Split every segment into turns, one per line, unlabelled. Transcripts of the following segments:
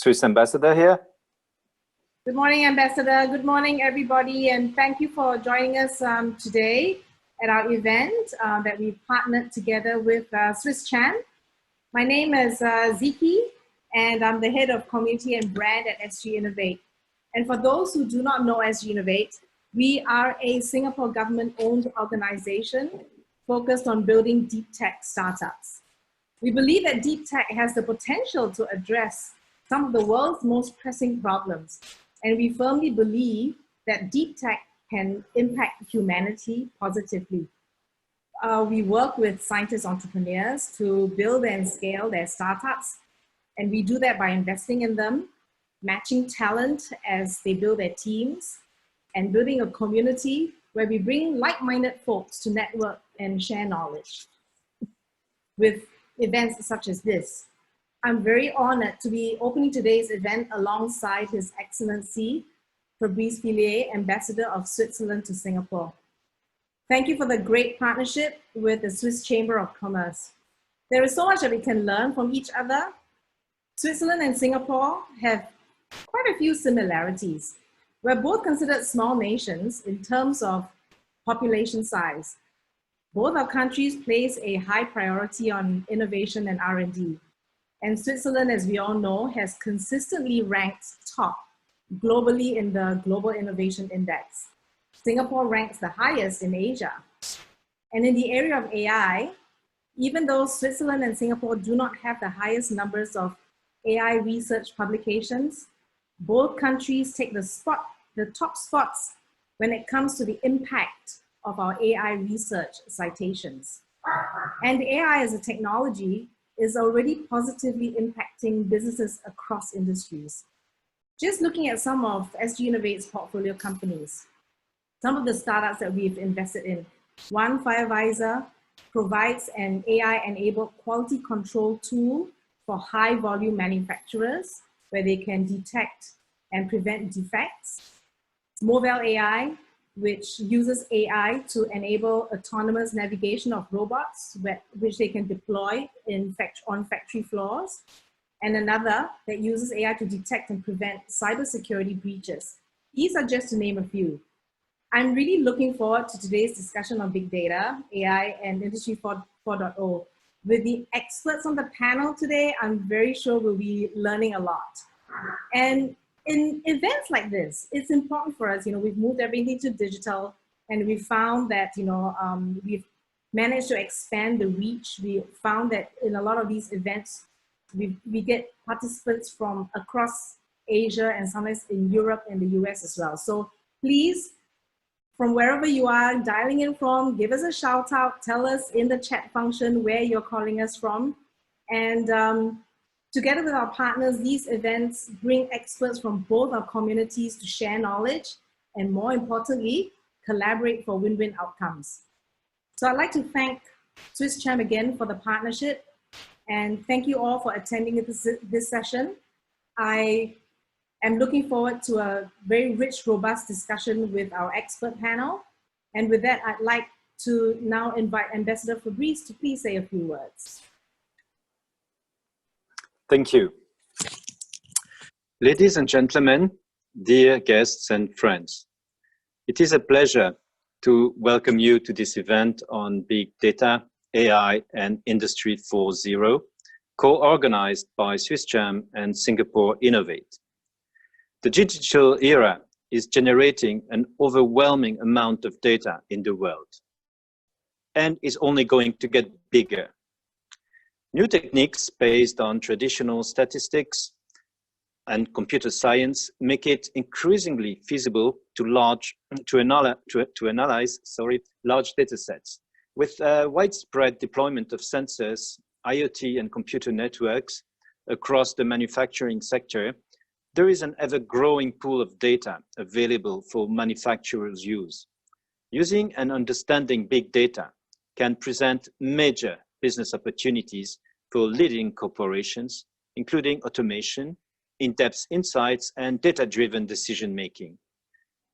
Swiss ambassador here.
Good morning, Ambassador. Good morning, everybody, and thank you for joining us today at our event that we partnered together with SGInnovate. My name is Ziki, and I'm the head of community and brand at SGInnovate. And for those who do not know SGInnovate, we are a Singapore government-owned organization focused on building deep tech startups. We believe that deep tech has the potential to address some of the world's most pressing problems. And we firmly believe that deep tech can impact humanity positively. We work with scientist entrepreneurs to build and scale their startups. And we do that by investing in them, matching talent as they build their teams, and building a community where we bring like-minded folks to network and share knowledge. With events such as this, I'm very honored to be opening today's event alongside His Excellency Fabrice Fillier, Ambassador of Switzerland to Singapore. Thank you for the great partnership with the Swiss Chamber of Commerce. There is so much that we can learn from each other. Switzerland and Singapore have quite a few similarities. We're both considered small nations in terms of population size. Both our countries place a high priority on innovation and R&D. And Switzerland, as we all know, has consistently ranked top globally in the Global Innovation Index. Singapore ranks the highest in Asia. And in the area of AI, even though Switzerland and Singapore do not have the highest numbers of AI research publications, both countries take the top spots when it comes to the impact of our AI research citations. And AI as a technology is already positively impacting businesses across industries. Just looking at some of SGInnovate's portfolio companies, some of the startups that we've invested in. One, Firevisor, provides an AI-enabled quality control tool for high-volume manufacturers where they can detect and prevent defects. Movell AI, which uses AI to enable autonomous navigation of robots, which they can deploy on factory floors. And another that uses AI to detect and prevent cybersecurity breaches. These are just to name a few. I'm really looking forward to today's discussion on big data, AI, and Industry 4.0. With the experts on the panel today, I'm very sure we'll be learning a lot. And in events like this, it's important for us, we've moved everything to digital, and we found that, we've managed to expand the reach. We found that in a lot of these events, we get participants from across Asia and sometimes in Europe and the US as well. So please, from wherever you are dialing in from, give us a shout out, tell us in the chat function where you're calling us from. And together with our partners, these events bring experts from both our communities to share knowledge and, more importantly, collaborate for win-win outcomes. So I'd like to thank SGInnovate again for the partnership, and thank you all for attending this session. I am looking forward to a very rich, robust discussion with our expert panel. And with that, I'd like to now invite Ambassador Fabrice to please say a few words.
Thank you. Ladies and gentlemen, dear guests and friends, it is a pleasure to welcome you to this event on Big Data, AI, and Industry 4.0, co-organized by SGInnovate and Singapore Innovate. The digital era is generating an overwhelming amount of data in the world and is only going to get bigger. New techniques based on traditional statistics and computer science make it increasingly feasible to analyze large data sets. With widespread deployment of sensors, IoT, and computer networks across the manufacturing sector, there is an ever-growing pool of data available for manufacturers' use. Using and understanding big data can present major business opportunities for leading corporations, including automation, in-depth insights, and data-driven decision-making.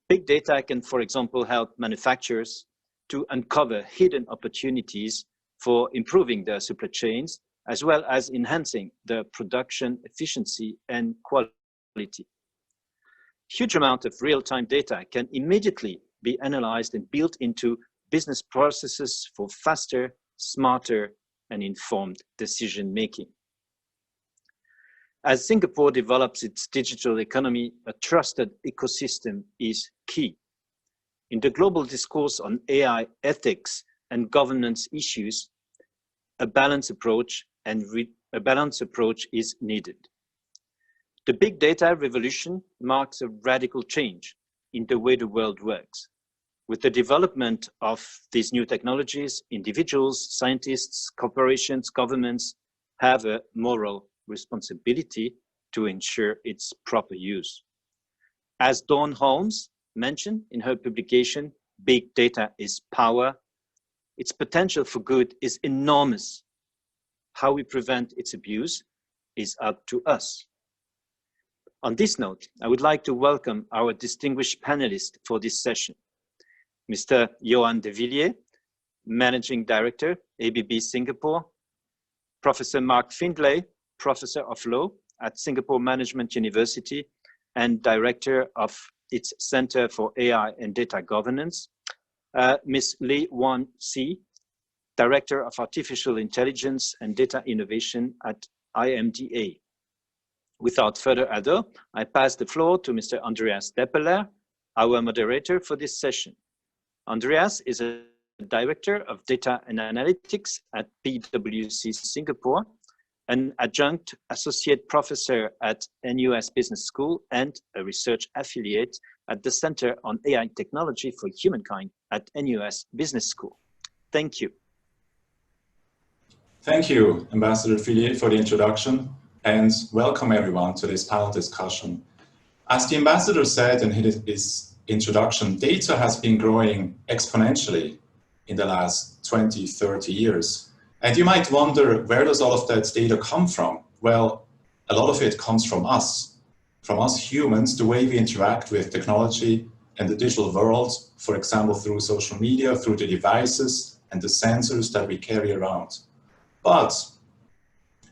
Big data can, for example, help manufacturers to uncover hidden opportunities for improving their supply chains as well as enhancing the production efficiency and quality. Huge amount of real-time data can immediately be analyzed and built into business processes for faster, smarter, and informed decision-making. As Singapore develops its digital economy, a trusted ecosystem is key. In the global discourse on AI ethics and governance issues, a balanced approach is needed. The big data revolution marks a radical change in the way the world works. With the development of these new technologies, individuals, scientists, corporations, governments have a moral responsibility to ensure its proper use. As Dawn Holmes mentioned in her publication, Big Data is Power, its potential for good is enormous. How we prevent its abuse is up to us. On this note, I would like to welcome our distinguished panelists for this session. Mr. Johan de Villiers, Managing Director, ABB Singapore, Professor Mark Findlay, Professor of Law at Singapore Management University and Director of its Center for AI and Data Governance, Ms. Lee Wan See, Director of Artificial Intelligence and Data Innovation at IMDA. Without further ado, I pass the floor to Mr. Andreas Deppeler, our moderator for this session. Andreas is a Director of Data and Analytics at PwC Singapore, an adjunct associate professor at NUS Business School, and a research affiliate at the Center on AI Technology for Humankind at NUS Business School. Thank you.
Thank you, Ambassador Fillier, for the introduction, and welcome everyone to this panel discussion. As the Ambassador said in his introduction, data has been growing exponentially in the last 20, 30 years. And you might wonder, where does all of that data come from? Well, a lot of it comes from us humans, the way we interact with technology and the digital world, for example, through social media, through the devices and the sensors that we carry around. But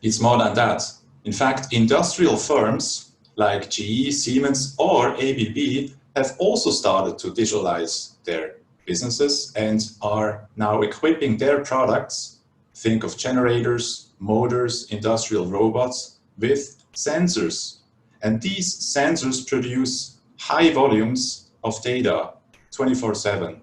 it's more than that. In fact, industrial firms like GE, Siemens, or ABB have also started to digitalize their businesses and are now equipping their products, think of generators, motors, industrial robots, with sensors. And these sensors produce high volumes of data 24/7.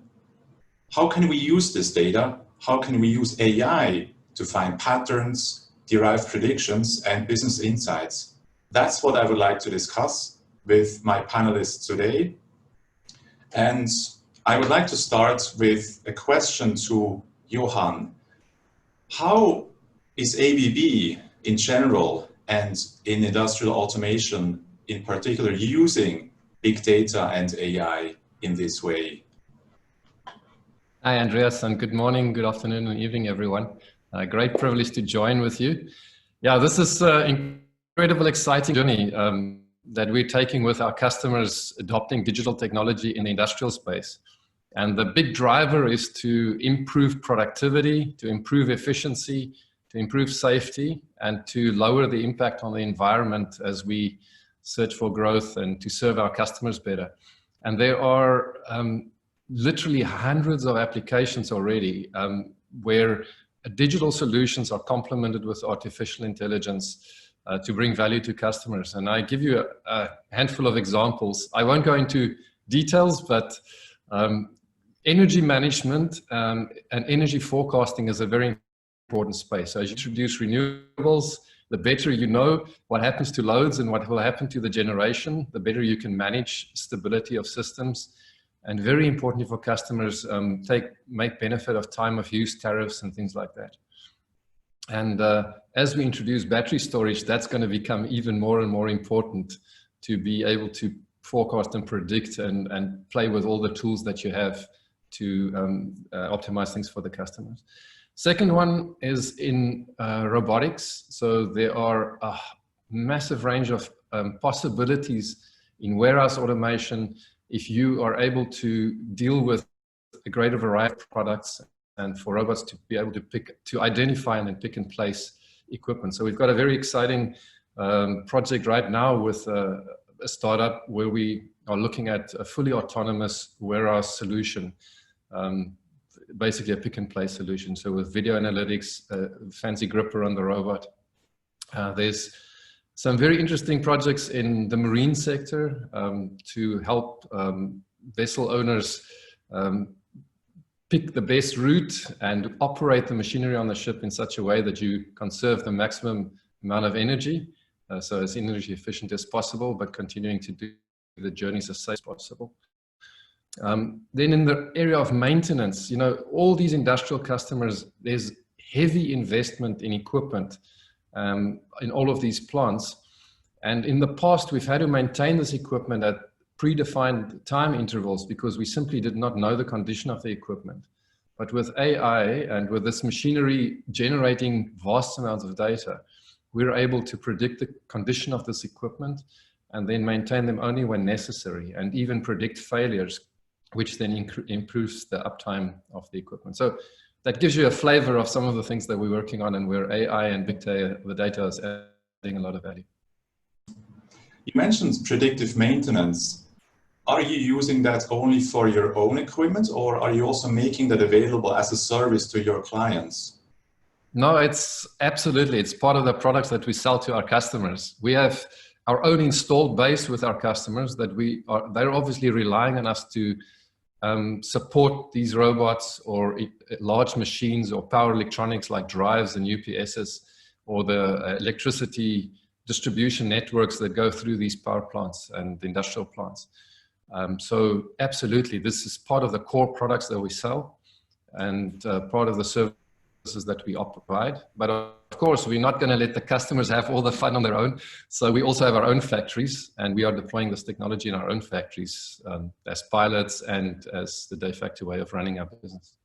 How can we use this data? How can we use AI to find patterns, derive predictions, and business insights? That's what I would like to discuss with my panelists today. And I would like to start with a question to Johan. How is ABB in general and in industrial automation in particular using big data and AI in this way?
Hi, Andreas, and good morning, good afternoon, and evening, everyone. Great privilege to join with you. Yeah, this is an incredible, exciting journey that we're taking with our customers adopting digital technology in the industrial space. And the big driver is to improve productivity, to improve efficiency, to improve safety, and to lower the impact on the environment as we search for growth and to serve our customers better. And there are literally hundreds of applications already where digital solutions are complemented with artificial intelligence to bring value to customers. And I give you a handful of examples. I won't go into details, but energy management and energy forecasting is a very important space. So as you introduce renewables, the better you know what happens to loads and what will happen to the generation, the better you can manage stability of systems. And very importantly for customers, make benefit of time of use tariffs and things like that. And as we introduce battery storage, that's going to become even more and more important to be able to forecast and predict and play with all the tools that you have to optimize things for the customers. Second one is in robotics. So there are a massive range of possibilities in warehouse automation if you are able to deal with a greater variety of products and for robots to be able to identify and then pick and place equipment. So we've got a very exciting project right now with a startup where we are looking at a fully autonomous warehouse solution, basically a pick and place solution. So with video analytics, fancy gripper on the robot. There's some very interesting projects in the marine sector to help vessel owners pick the best route and operate the machinery on the ship in such a way that you conserve the maximum amount of energy, so as energy efficient as possible, but continuing to do the journeys as safe as possible. Then in the area of maintenance, you know, all these industrial customers, there's heavy investment in equipment in all of these plants. And in the past, we've had to maintain this equipment at predefined time intervals because we simply did not know the condition of the equipment. But with AI and with this machinery generating vast amounts of data, we're able to predict the condition of this equipment and then maintain them only when necessary, and even predict failures, which then improves the uptime of the equipment. So that gives you a flavor of some of the things that we're working on and where AI and big data is adding a lot of value.
You mentioned predictive maintenance. Are you using that only for your own equipment, or are you also making that available as a service to your clients?
No, it's absolutely, it's part of the products that we sell to our customers. We have our own installed base with our customers that they're obviously relying on us to support these robots or large machines or power electronics like drives and UPSs, or the electricity distribution networks that go through these power plants and industrial plants. So absolutely, this is part of the core products that we sell and part of the services that we provide. But of course, we're not going to let the customers have all the fun on their own. So we also have our own factories, and we are deploying this technology in our own factories as pilots and as the de facto way of running our business.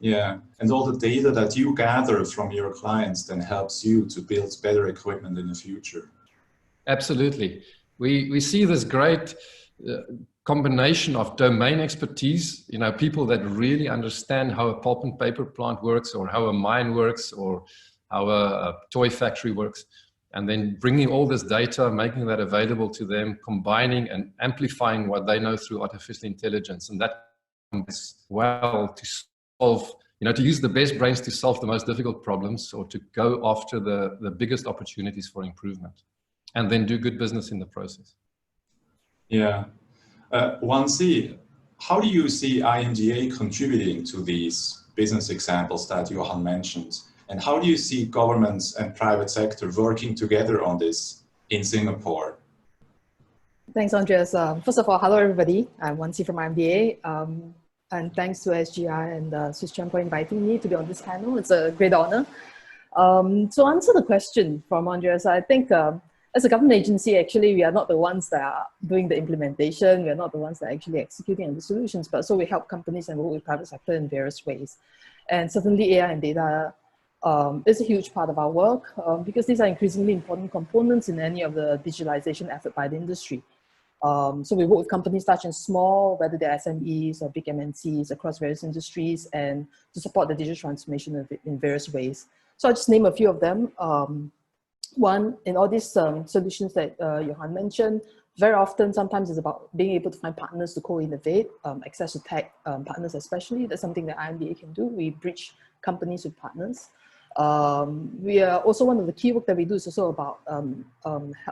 Yeah, and all the data that you gather from your clients then helps you to build better equipment in the future.
Absolutely. We see this great combination of domain expertise, you know, people that really understand how a pulp and paper plant works, or how a mine works, or how a toy factory works, and then bringing all this data, making that available to them, combining and amplifying what they know through artificial intelligence. And that is well to solve, you know, to use the best brains to solve the most difficult problems, or to go after the biggest opportunities for improvement, and then do good business in the process.
Yeah. Wansi, how do you see IMDA contributing to these business examples that Johan mentioned? And how do you see governments and private sector working together on this in Singapore?
Thanks, Andreas. First of all, hello, everybody. I'm Wansi from IMDA. And thanks to SGI and SGI for inviting me to be on this panel. It's a great honor. To answer the question from Andreas, I think as a government agency, actually, we are not the ones that are doing the implementation. We are not the ones that are actually executing on the solutions, but so we help companies and work with private sector in various ways. And certainly AI and data is a huge part of our work because these are increasingly important components in any of the digitalization effort by the industry. So we work with companies large and small, whether they're SMEs or big MNCs across various industries, and to support the digital transformation in various ways. So I'll just name a few of them. One, in all these solutions that Johan mentioned, very often, sometimes it's about being able to find partners to co-innovate, access to tech partners especially. That's something that IMDA can do. We bridge companies with partners. We are also, one of the key work that we do is also about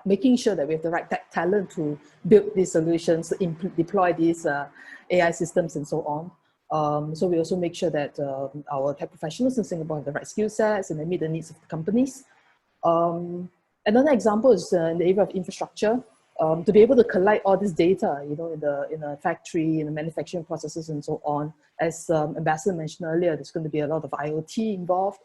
making sure that we have the right tech talent to build these solutions, deploy these AI systems and so on. So we also make sure that our tech professionals in Singapore have the right skill sets and they meet the needs of the companies. Another example is in the area of infrastructure. To be able to collect all this data, you know, in a factory, in the manufacturing processes and so on. As Ambassador mentioned earlier, there's going to be a lot of IoT involved.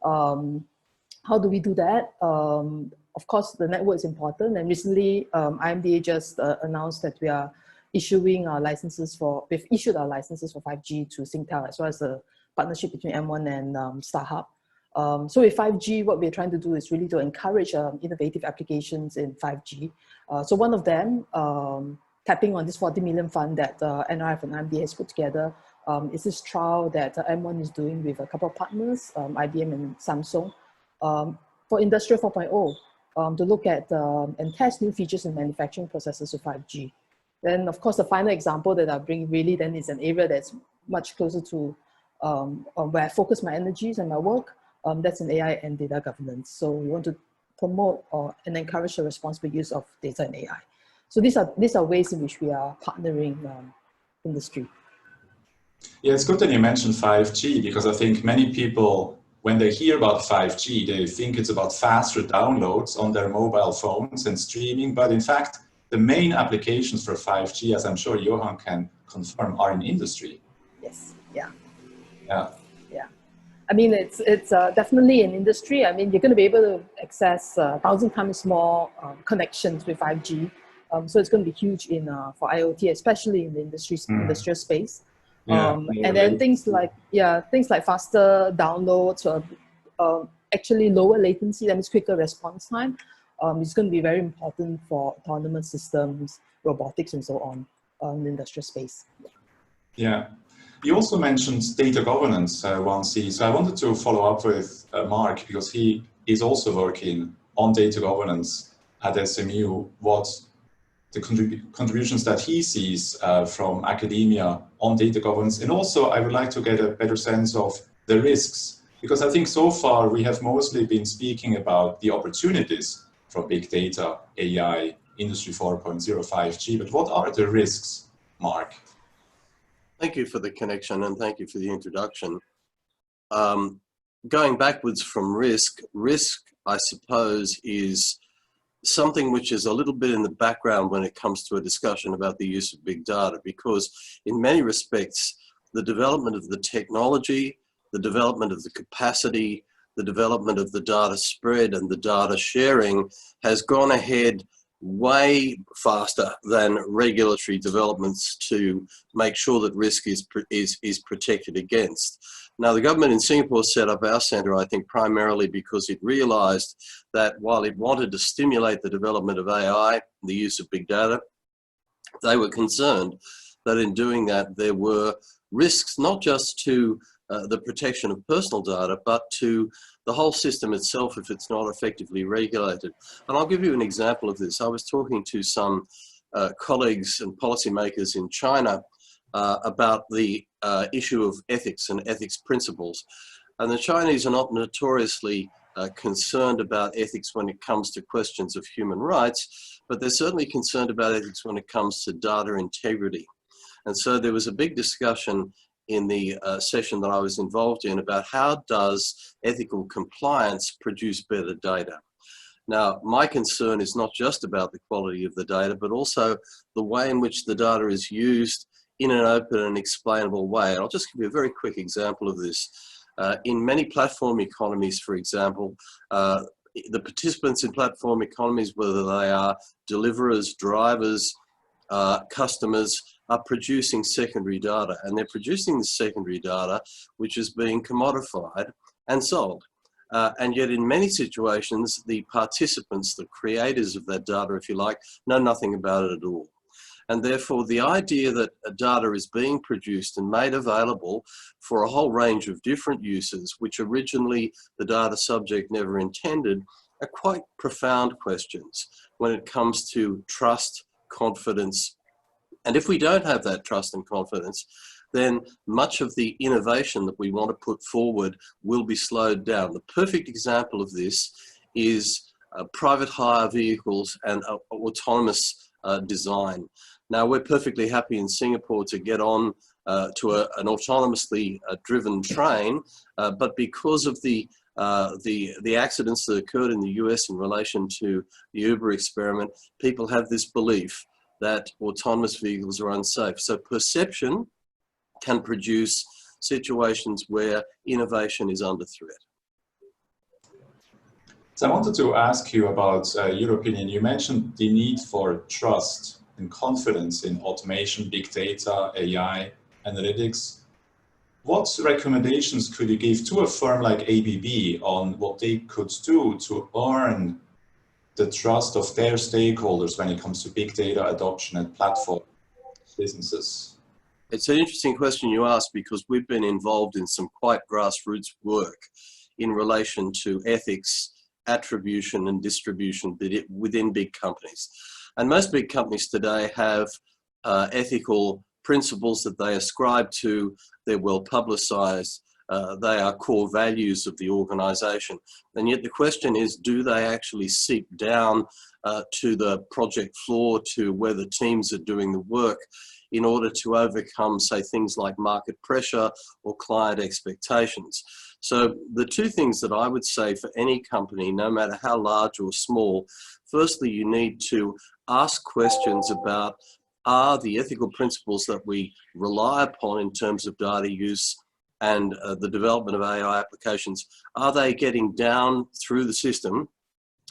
How do we do that? Of course, the network is important. And recently, IMDA just announced that we are issuing our licenses we've issued our licenses for 5G to Singtel, as well as a partnership between M1 and StarHub. So with 5G, what we're trying to do is really to encourage innovative applications in 5G. So one of them, tapping on this 40 million fund that NRF and IMDA has put together, is this trial that M1 is doing with a couple of partners, IBM and Samsung. for Industry 4.0, to look at and test new features in manufacturing processes with 5G. Then, of course, the final example that I bring really then is an area that's much closer to where I focus my energies and my work. That's in AI and data governance. So we want to promote and encourage the responsible use of data and AI. So these are ways in which we are partnering industry.
Yeah, it's good that you mentioned 5G, because I think many people, when they hear about 5G, they think it's about faster downloads on their mobile phones and streaming. But in fact, the main applications for 5G, as I'm sure Johan can confirm, are in industry.
Yes. Yeah.
Yeah.
Yeah. I mean, it's definitely an industry. I mean, you're going to be able to access 1,000 times more connections with 5G. So it's going to be huge for IoT, especially in the industrial space. And then things like faster downloads, actually lower latency, that means quicker response time. It's going to be very important for autonomous systems, robotics, and so on in the industrial space.
Yeah. You also mentioned data governance, 1C. So I wanted to follow up with Mark, because he is also working on data governance at SMU. What the contributions that he sees from academia on data governance. And also, I would like to get a better sense of the risks, because I think so far we have mostly been speaking about the opportunities from big data, AI, Industry 4.0, 5G, but what are the risks, Mark?
Thank you for the connection, and thank you for the introduction. Going backwards from risk, I suppose, is something which is a little bit in the background when it comes to a discussion about the use of big data, because in many respects, the development of the technology, the development of the capacity, the development of the data spread and the data sharing has gone ahead way faster than regulatory developments to make sure that risk is protected against. Now, the government in Singapore set up our centre, I think, primarily because it realised that while it wanted to stimulate the development of AI, the use of big data, they were concerned that in doing that there were risks not just to the protection of personal data, but to the whole system itself if it's not effectively regulated. And I'll give you an example of this. I was talking to some colleagues and policymakers in China about the issue of ethics and ethics principles. And the Chinese are not notoriously concerned about ethics when it comes to questions of human rights, but they're certainly concerned about ethics when it comes to data integrity. And so there was a big discussion in the session that I was involved in about how does ethical compliance produce better data. Now, my concern is not just about the quality of the data, but also the way in which the data is used in an open and explainable way. And I'll just give you a very quick example of this. In many platform economies, for example, the participants in platform economies, whether they are deliverers, drivers, customers, are producing secondary data, and they're producing the secondary data which is being commodified and sold. And yet in many situations, the participants, the creators of that data, if you like, know nothing about it at all. And therefore, the idea that data is being produced and made available for a whole range of different uses, which originally the data subject never intended, are quite profound questions when it comes to trust, confidence. And if we don't have that trust and confidence, then much of the innovation that we want to put forward will be slowed down. The perfect example of this is private hire vehicles and autonomous design. Now, we're perfectly happy in Singapore to get on to an autonomously driven train, but because of the accidents that occurred in the US in relation to the Uber experiment, people have this belief that autonomous vehicles are unsafe. So perception can produce situations where innovation is under threat.
So I wanted to ask you about your opinion. You mentioned the need for trust and confidence in automation, big data, AI, analytics. What recommendations could you give to a firm like ABB on what they could do to earn the trust of their stakeholders when it comes to big data adoption and platform businesses?
It's an interesting question you ask, because we've been involved in some quite grassroots work in relation to ethics attribution and distribution within big companies. And most big companies today have ethical principles that they ascribe to. They're well publicized. They are core values of the organization. And yet the question is, do they actually seep down to the project floor, to where the teams are doing the work, in order to overcome, say, things like market pressure or client expectations? So the two things that I would say for any company, no matter how large or small, firstly, you need to ask questions about, are the ethical principles that we rely upon in terms of data use and the development of AI applications, are they getting down through the system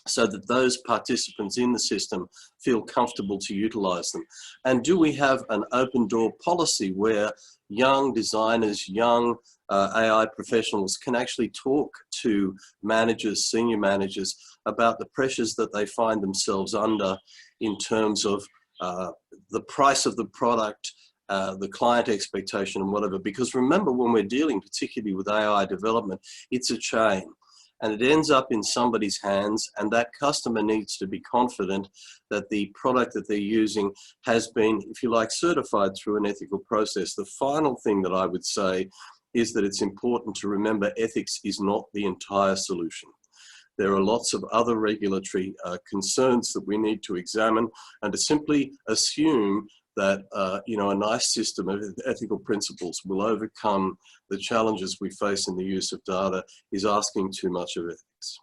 so that those participants in the system feel comfortable to utilize them? And do we have an open door policy where young designers, young AI professionals can actually talk to managers, senior managers, about the pressures that they find themselves under in terms of the price of the product, the client expectation and whatever? Because remember, when we're dealing particularly with AI development, it's a chain. And it ends up in somebody's hands, and that customer needs to be confident that the product that they're using has been, if you like, certified through an ethical process. The final thing that I would say is that it's important to remember ethics is not the entire solution. There are lots of other regulatory concerns that we need to examine, and to simply assume that a nice system of ethical principles will overcome the challenges we face in the use of data is asking too much of ethics.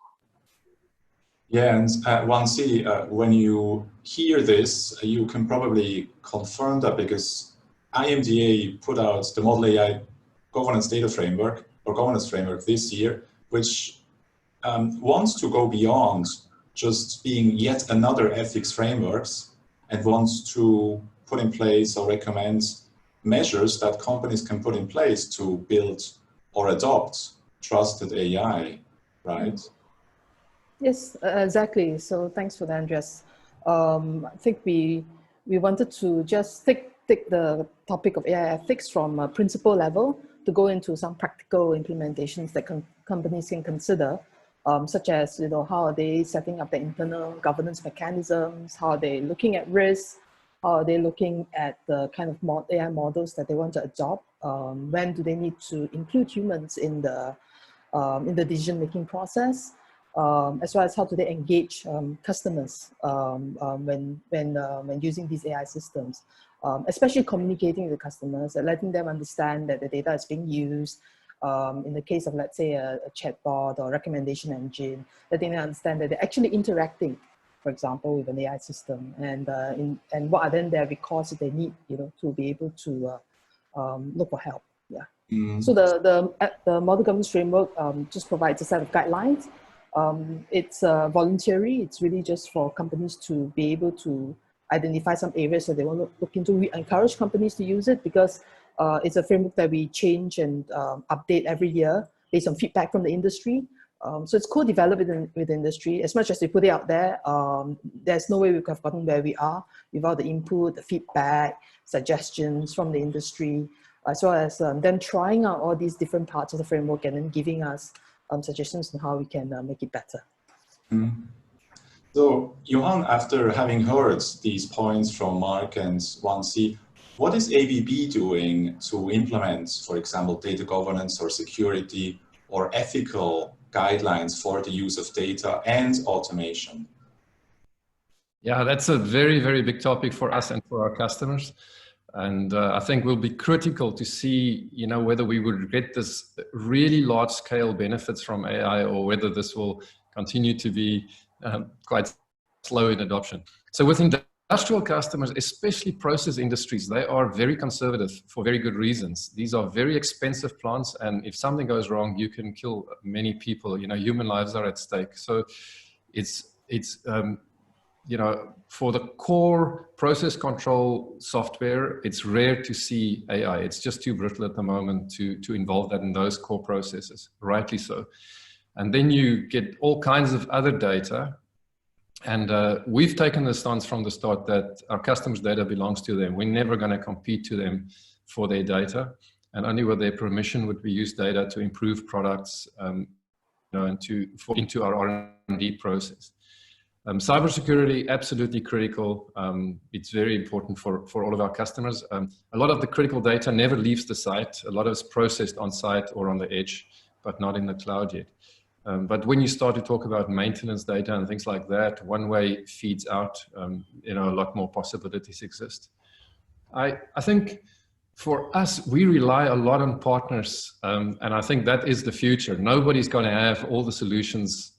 Yeah, and Wansi, when you hear this, you can probably confirm that, because IMDA put out the Model AI Governance Data Framework, or Governance Framework, this year, which wants to go beyond just being yet another ethics frameworks, and wants to put in place or recommend measures that companies can put in place to build or adopt trusted AI, right?
Yes, exactly. So thanks for that, Andreas. I think we wanted to just take the topic of AI ethics from a principle level to go into some practical implementations that companies can consider, such as, how are they setting up the internal governance mechanisms, how are they looking at risks, how are they looking at the kind of AI models that they want to adopt, when do they need to include humans in the decision-making process, as well as how do they engage customers when using these AI systems, especially communicating with the customers and letting them understand that the data is being used. In the case of, let's say, a chatbot or recommendation engine, letting them understand that they're actually interacting, for example, with an AI system, and what are then their recourse if they need, to be able to look for help. Yeah. So the model governance framework just provides a set of guidelines. It's voluntary. It's really just for companies to be able to identify some areas that they want to look into. We encourage companies to use it because it's a framework that we change and update every year based on feedback from the industry. So it's co-developed with the industry. As much as we put it out there, there's no way we could have gotten where we are without the input, the feedback, suggestions from the industry, as well as them trying out all these different parts of the framework and then giving us suggestions on how we can make it better.
So, Johan, after having heard these points from Mark and Wansi, what is ABB doing to implement, for example, data governance or security or ethical guidelines for the use of data and automation?
Yeah, that's a very, very big topic for us and for our customers. And I think will be critical to see, whether we would get this really large scale benefits from AI or whether this will continue to be quite slow in adoption. So with industrial customers, especially process industries, they are very conservative for very good reasons. These are very expensive plants, and if something goes wrong, you can kill many people. Human lives are at stake. So it's for the core process control software, it's rare to see AI. It's just too brittle at the moment to involve that in those core processes, rightly so. And then you get all kinds of other data. And we've taken the stance from the start that our customers' data belongs to them. We're never going to compete to them for their data. And only with their permission would we use data to improve products and into our R&D process. Cybersecurity, absolutely critical. It's very important for all of our customers. A lot of the critical data never leaves the site. A lot of it's processed on site or on the edge, but not in the cloud yet. But when you start to talk about maintenance data and things like that, one way feeds out, a lot more possibilities exist. I think for us, we rely a lot on partners, and I think that is the future. Nobody's going to have all the solutions,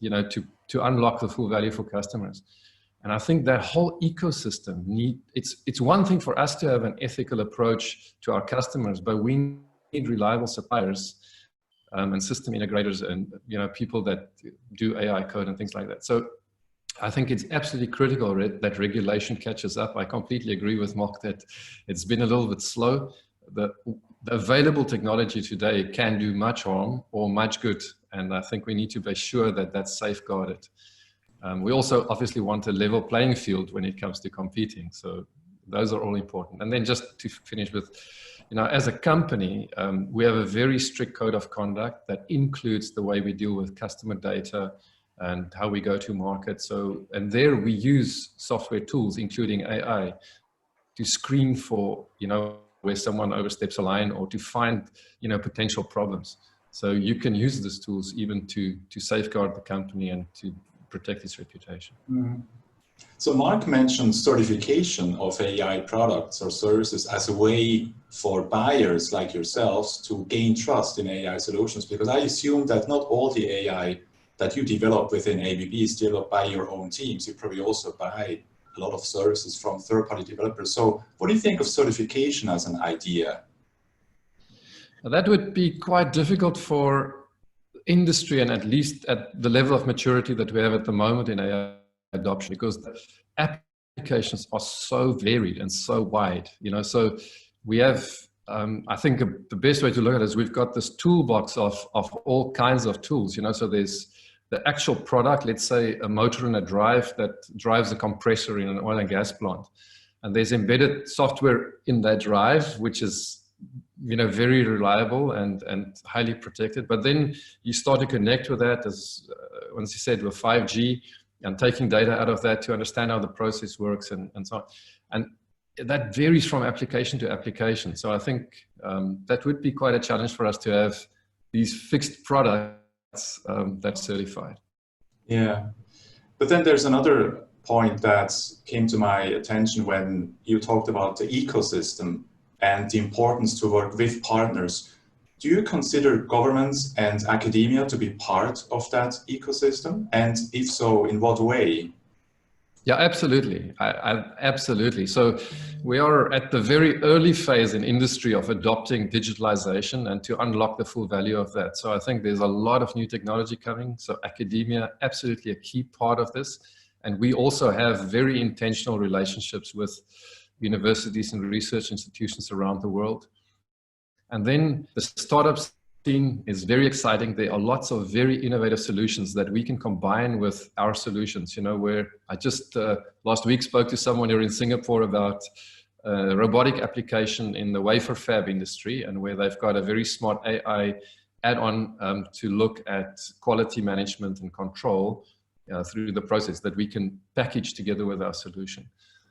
to unlock the full value for customers. And I think that whole ecosystem it's one thing for us to have an ethical approach to our customers, but we need reliable suppliers and system integrators and people that do AI code and things like that. So I think it's absolutely critical that regulation catches up. I completely agree with Mark that it's been a little bit slow. The available technology today can do much harm or much good, and I think we need to be sure that that's safeguarded. We also obviously want a level playing field when it comes to competing, so those are all important. And then just to finish with, as a company, we have a very strict code of conduct that includes the way we deal with customer data and how we go to market. So, and there we use software tools, including AI, to screen for, where someone oversteps a line or to find, potential problems. So you can use these tools even to safeguard the company and to protect its reputation.
Mm. So Mark mentioned certification of AI products or services as a way for buyers like yourselves to gain trust in AI solutions, because I assume that not all the AI that you develop within ABB is developed by your own teams. You probably also buy a lot of services from third-party developers. So what do you think of certification as an idea?
That would be quite difficult for industry, and at least at the level of maturity that we have at the moment in AI adoption, because the applications are so varied and so wide. So we have, I think the best way to look at it is we've got this toolbox of all kinds of tools. So there's the actual product, let's say a motor and a drive that drives a compressor in an oil and gas plant. And there's embedded software in that drive, which is, very reliable and highly protected. But then you start to connect with that, as once you said, with 5G and taking data out of that to understand how the process works and so on. And that varies from application to application. So I think that would be quite a challenge for us to have these fixed products that's certified.
Yeah, but then there's another point that came to my attention when you talked about the ecosystem and the importance to work with partners. Do you consider governments and academia to be part of that ecosystem? And if so, in what way?
Yeah, absolutely. Absolutely. So we are at the very early phase in industry of adopting digitalization and to unlock the full value of that. So I think there's a lot of new technology coming. So academia, absolutely a key part of this. And we also have very intentional relationships with universities and research institutions around the world. And then the startup scene is very exciting. There are lots of very innovative solutions that we can combine with our solutions, where I just last week spoke to someone here in Singapore about robotic application in the wafer fab industry, and where they've got a very smart AI add-on to look at quality management and control through the process that we can package together with our solution.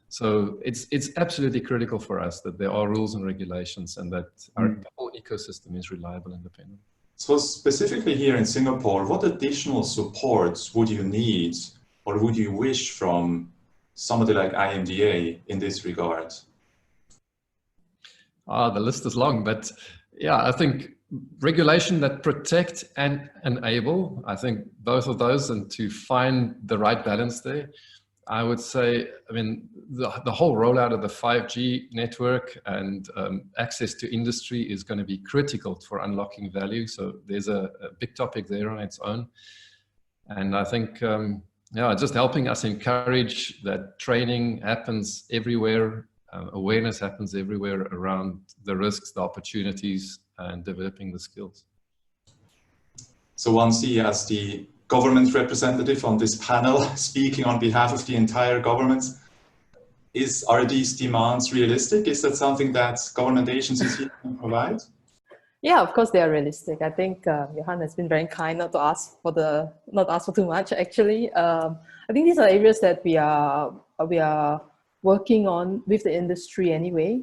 So it's absolutely critical for us that there are rules and regulations and that our whole ecosystem is reliable and dependable.
So specifically here in Singapore, what additional supports would you need or would you wish from somebody like IMDA in this regard?
The list is long, but yeah, I think regulation that protect and enable, I think both of those, and to find the right balance there. I would say, the whole rollout of the 5G network and access to industry is going to be critical for unlocking value. So there's a big topic there on its own. And I think, just helping us encourage that training happens everywhere, awareness happens everywhere around the risks, the opportunities, and developing the skills.
So Wansi, as the government representative on this panel, speaking on behalf of the entire government, are these demands realistic? Is that something that government agencies can provide?
Yeah, of course they are realistic. I think Johan has been very kind not to ask for too much. Actually, I think these are areas that we are working on with the industry anyway.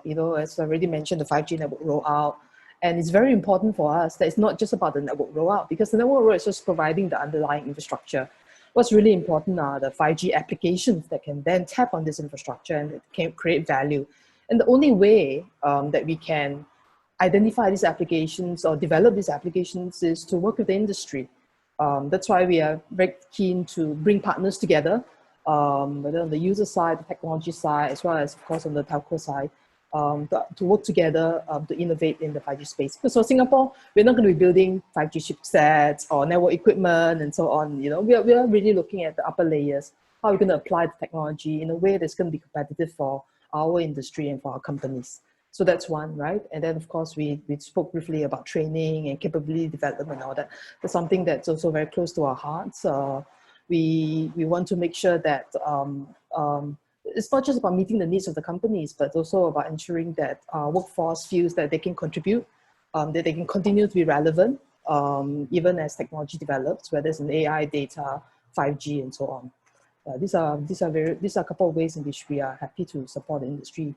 You know, as I already mentioned, the 5G network rollout, and it's very important for us that it's not just about the network rollout, because the network rollout is just providing the underlying infrastructure. What's really important are the 5G applications that can then tap on this infrastructure and can create value. And the only way that we can identify these applications or develop these applications is to work with the industry. That's why we are very keen to bring partners together, whether on the user side, the technology side, as well as, of course, on the telco side, to work together to innovate in the 5G space. Because for Singapore, we're not going to be building 5G chipsets or network equipment and so on. You know, we are really looking at the upper layers, how we're going to apply the technology in a way that's going to be competitive for our industry and for our companies. So that's one, right? And then, of course, we spoke briefly about training and capability development and all that. That's something that's also very close to our hearts. We want to make sure that it's not just about meeting the needs of the companies, but also about ensuring that our workforce feels that they can contribute, that they can continue to be relevant, even as technology develops, whether it's in AI, data, 5G, and so on. These are a couple of ways in which we are happy to support the industry.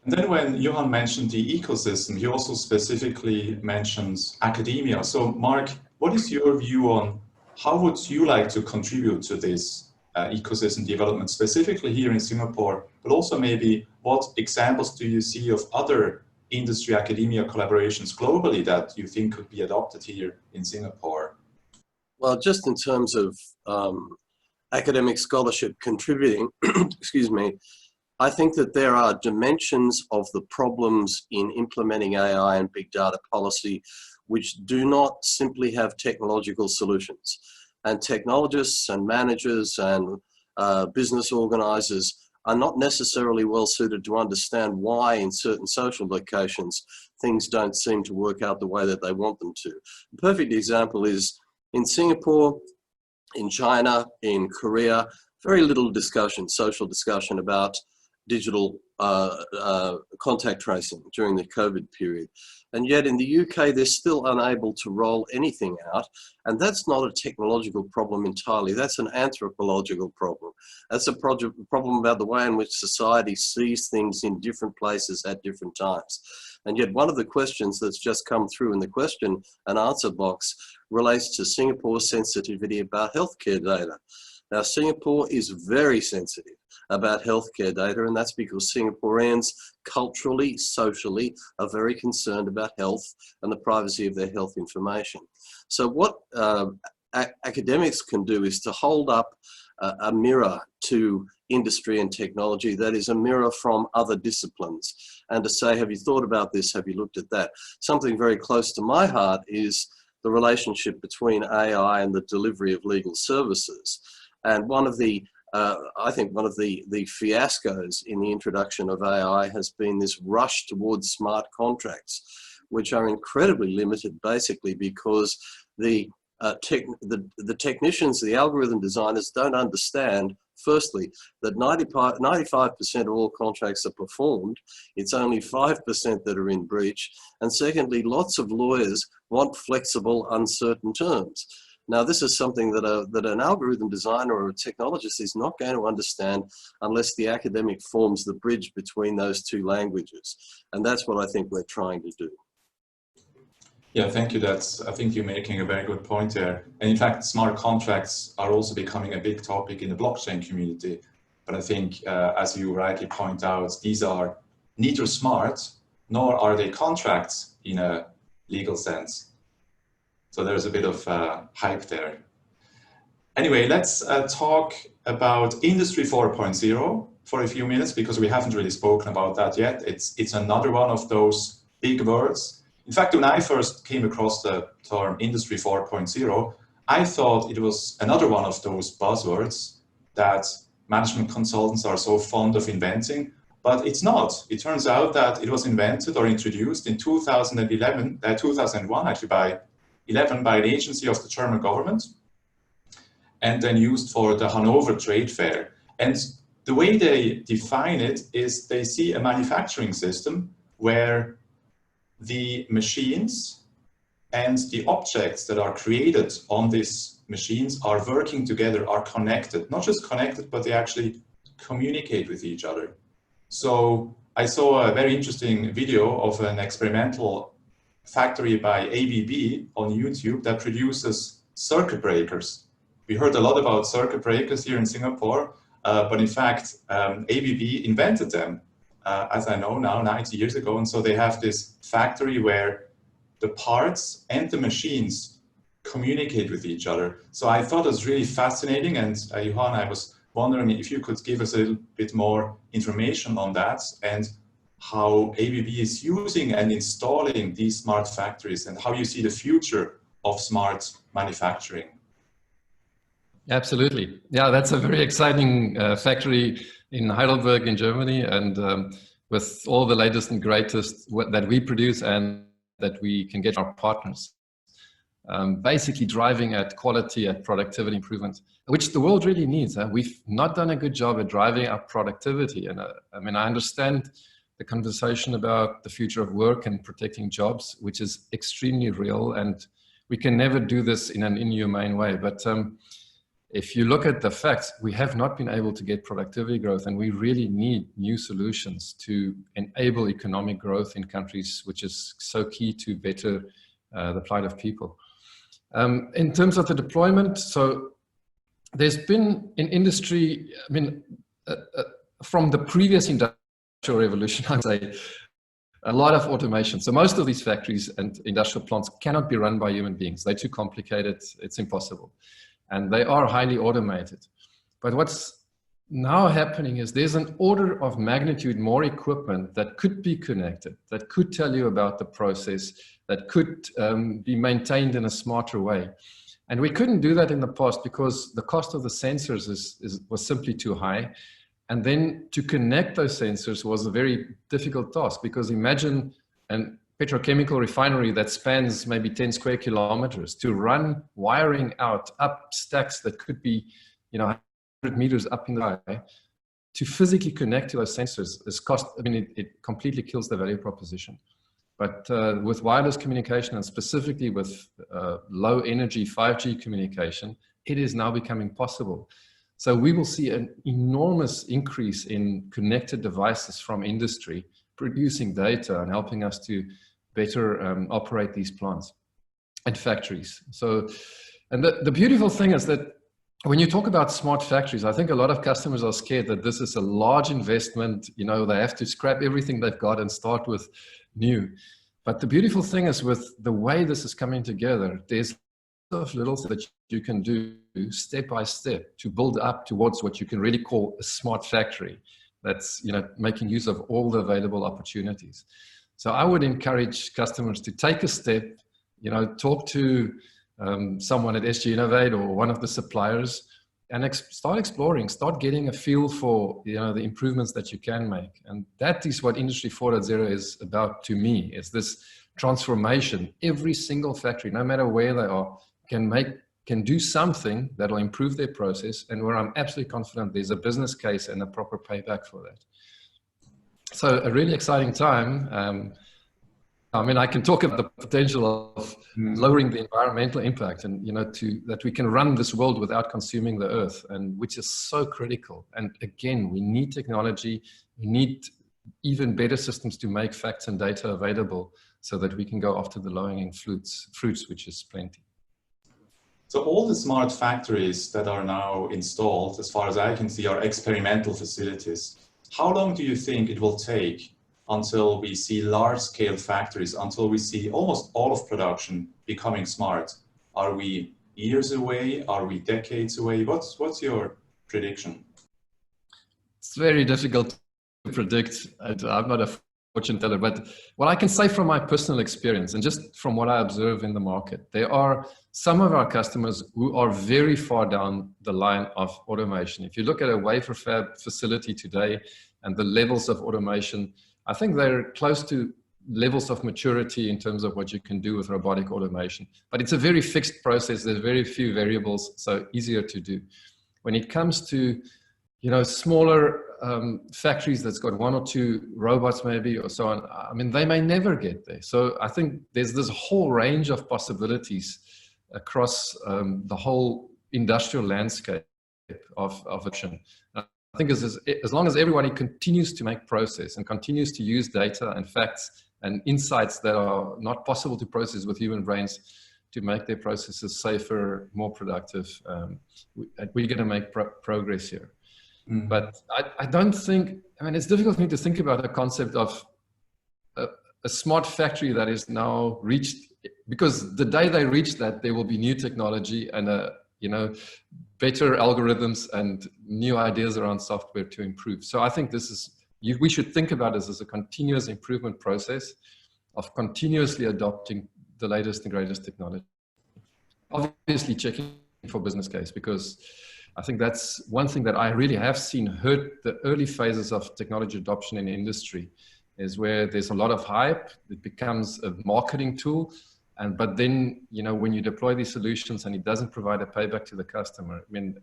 And then when Johan mentioned the ecosystem, he also specifically mentions academia. So Mark, what is your view on how would you like to contribute to this ecosystem development, specifically here in Singapore, but also maybe what examples do you see of other industry academia collaborations globally that you think could be adopted here in Singapore?
Well, just in terms of academic scholarship contributing, excuse me, I think that there are dimensions of the problems in implementing AI and big data policy which do not simply have technological solutions. And technologists and managers and business organizers are not necessarily well suited to understand why in certain social locations things don't seem to work out the way that they want them to. A perfect example is in Singapore, in China, in Korea, very little discussion, social discussion about digital contact tracing during the COVID period. And yet in the UK, they're still unable to roll anything out. And that's not a technological problem entirely. That's an anthropological problem. That's a problem about the way in which society sees things in different places at different times. And yet one of the questions that's just come through in the question and answer box relates to Singapore's sensitivity about healthcare data. Now, Singapore is very sensitive about healthcare data, and that's because Singaporeans culturally, socially, are very concerned about health and the privacy of their health information. So what academics can do is to hold up a mirror to industry and technology that is a mirror from other disciplines, and to say, have you thought about this? Have you looked at that? Something very close to my heart is the relationship between AI and the delivery of legal services. And one of the I think one of the fiascos in the introduction of AI has been this rush towards smart contracts, which are incredibly limited basically because the technicians, the algorithm designers don't understand, firstly, that 95% of all contracts are performed. It's only 5% that are in breach. And secondly, lots of lawyers want flexible, uncertain terms. Now, this is something that an algorithm designer or a technologist is not going to understand unless the academic forms the bridge between those two languages. And that's what I think we're trying to do.
Yeah, thank you. I think you're making a very good point there. And in fact, smart contracts are also becoming a big topic in the blockchain community. But I think, as you rightly point out, these are neither smart nor are they contracts in a legal sense. So there's a bit of hype there. Anyway, let's talk about Industry 4.0 for a few minutes, because we haven't really spoken about that yet. It's another one of those big words. In fact, when I first came across the term Industry 4.0, I thought it was another one of those buzzwords that management consultants are so fond of inventing, but it's not. It turns out that it was invented or introduced in 2001 actually by an agency of the German government, and then used for the Hanover Trade Fair. And the way they define it is they see a manufacturing system where the machines and the objects that are created on these machines are working together, are connected, not just connected, but they actually communicate with each other. So I saw a very interesting video of an experimental factory by ABB on YouTube that produces circuit breakers. We heard a lot about circuit breakers here in Singapore, but in fact, ABB invented them, as I know now, 90 years ago. And so they have this factory where the parts and the machines communicate with each other. So I thought it was really fascinating. And Johan, I was wondering if you could give us a little bit more information on that and how ABB is using and installing these smart factories and how you see the future of smart manufacturing.
Absolutely. Yeah, that's a very exciting factory in Heidelberg in Germany, and with all the latest and greatest that we produce and that we can get our partners. Basically driving at quality, at productivity improvement, which the world really needs. We've not done a good job at driving up productivity. And I mean, I understand the conversation about the future of work and protecting jobs, which is extremely real, and we can never do this in an inhumane way. But if you look at the facts, we have not been able to get productivity growth, and we really need new solutions to enable economic growth in countries, which is so key to better the plight of people. In terms of the deployment, so there's been in industry, I mean, from the previous industrial revolution, I would say, a lot of automation. So most of these factories and industrial plants cannot be run by human beings. They're too complicated, it's impossible. And they are highly automated. But what's now happening is there's an order of magnitude more equipment that could be connected, that could tell you about the process, that could be maintained in a smarter way. And we couldn't do that in the past because the cost of the sensors was simply too high. And then to connect those sensors was a very difficult task, because imagine a petrochemical refinery that spans maybe 10 square kilometers to run wiring out up stacks that could be, 100 meters up in the sky. To physically connect to those sensors is cost. I mean, it completely kills the value proposition. But with wireless communication, and specifically with low energy 5G communication, it is now becoming possible. So we will see an enormous increase in connected devices from industry producing data and helping us to better operate these plants and factories. So, and the beautiful thing is that when you talk about smart factories, I think a lot of customers are scared that this is a large investment. They have to scrap everything they've got and start with new. But the beautiful thing is, with the way this is coming together, there's of little that you can do step by step to build up towards what you can really call a smart factory that's making use of all the available opportunities. So I would encourage customers to take a step, talk to someone at SGInnovate or one of the suppliers, and start exploring, start getting a feel for the improvements that you can make. And that is what Industry 4.0 is about to me, is this transformation. Every single factory, no matter where they are, can do something that'll improve their process, and where I'm absolutely confident there's a business case and a proper payback for that. So a really exciting time. I mean, I can talk about the potential of lowering the environmental impact, and that we can run this world without consuming the earth, and which is so critical. And again, we need technology, we need even better systems to make facts and data available so that we can go after the low-hanging fruits, which is plenty.
So all the smart factories that are now installed, as far as I can see, are experimental facilities. How long do you think it will take until we see large-scale factories, until we see almost all of production becoming smart? Are we years away? Are we decades away? What's your prediction?
It's very difficult to predict. I'm not a fortune teller, but what I can say from my personal experience and just from what I observe in the market, there are some of our customers who are very far down the line of automation. If you look at a wafer fab facility today and the levels of automation, I think they're close to levels of maturity in terms of what you can do with robotic automation. But it's a very fixed process. There's very few variables, so easier to do. When it comes to smaller factories that's got 1 or 2 robots maybe or so on, I mean, they may never get there. So I think there's this whole range of possibilities across the whole industrial landscape of adoption. I think as long as everybody continues to make progress and continues to use data and facts and insights that are not possible to process with human brains to make their processes safer, more productive, we're going to make progress here. Mm. But I don't think, I mean, it's difficult for me to think about a concept of a smart factory that is now reached, because the day they reach that, there will be new technology and better algorithms and new ideas around software to improve. So I think this is, we should think about this as a continuous improvement process of continuously adopting the latest and greatest technology. Obviously checking for business case, because I think that's one thing that I really have seen hurt the early phases of technology adoption in industry, is where there's a lot of hype, it becomes a marketing tool. But then, when you deploy these solutions and it doesn't provide a payback to the customer, I mean,